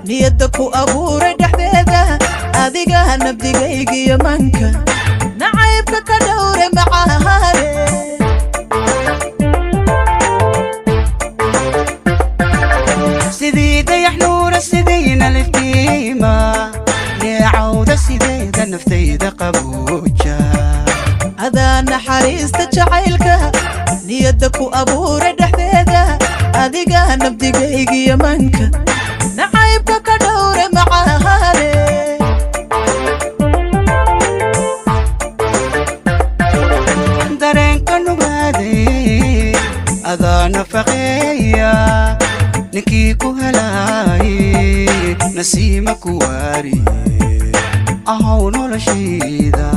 niyadda ku abuuray dhexdeeda adiga nabdigaygiyo manka nacaybka ka dhowre macaahare sidii dayax nuura sidiina liftiima neecawda sideeda naftayda qabooja adaa naxariista jacaylka niyadda ku abuuray dhexdeeda adiga nabdigaygiyo manka nacaybka ka dhowre macaahare dareenka nugaaday adaa nafaqeeya ninkii ku helaaye nasiima ku waariye ahow noloshayda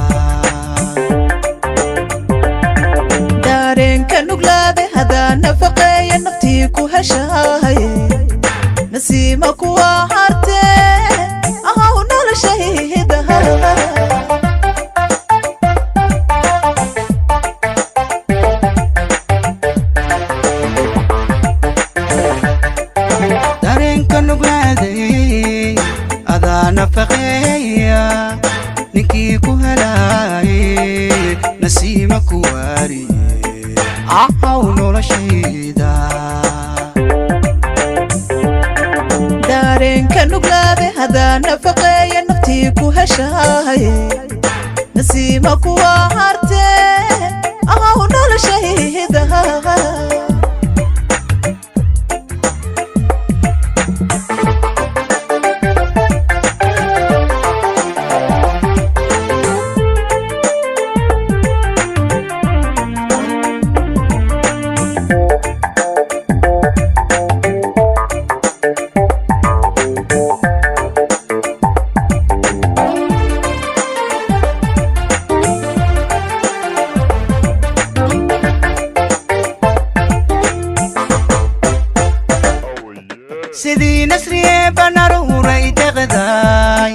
dareenka nuglaade hadaa nafaqeeya naftii ku heshaaye nasiima kuwa hartee ahow noloshayda dareenka nugaaday adaa nafaqeeya ninkii ku helaaye nasiima ku waariye ahow noloshayda dareenka nuglaade hadaa nafaqeeya naftii ku heshaaye nasiima kuwa hartee ahow noloshayda sidii nasriye banaruuray deqdaay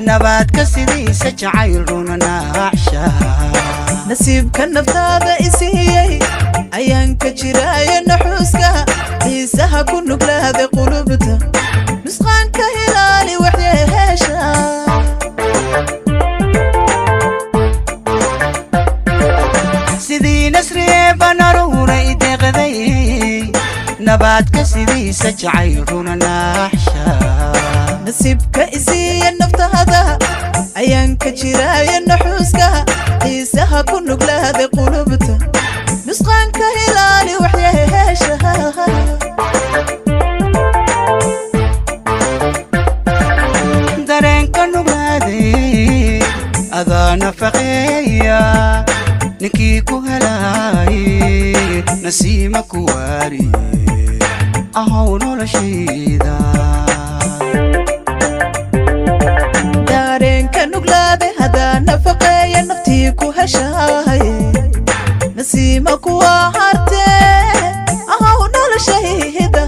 nabaadka sidiisa jacayl runa naacsha nasiibka naftaada isiiyey ayaan ka jiraayo naxuuska xiisaha ku nuglaada qulubta nusqaanka hilaali waxyeesha sidii nasriye banaruuray deqday nabaadka sidiisa jacayl runa naacsha nasiibka isiiya naftaada ayaan ka jiraayo naxuuska xiisaha ku nuglaada qulubta nusqaanka hilaali waxyeesha dareenka nugaaday adaa nafaqeeya ninkii ku helaaye nasiima ku waariye ahow noloshayda dareenka nuglaade hadaa nafaqeeya naftii ku heshaaye nasiima kuwa hartee ahow noloshayda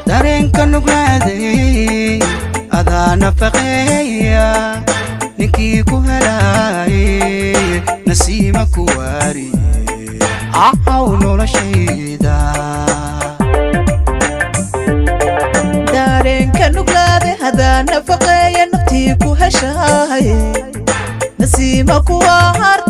dareenka nugaaday adaa nafaqeeya ninkii ku helaaye nasiima ku waariye ahow noloshayda dareenka nuglaade hadaa nafaqeeya naftii ku heshaaye nasiima kuwa hartee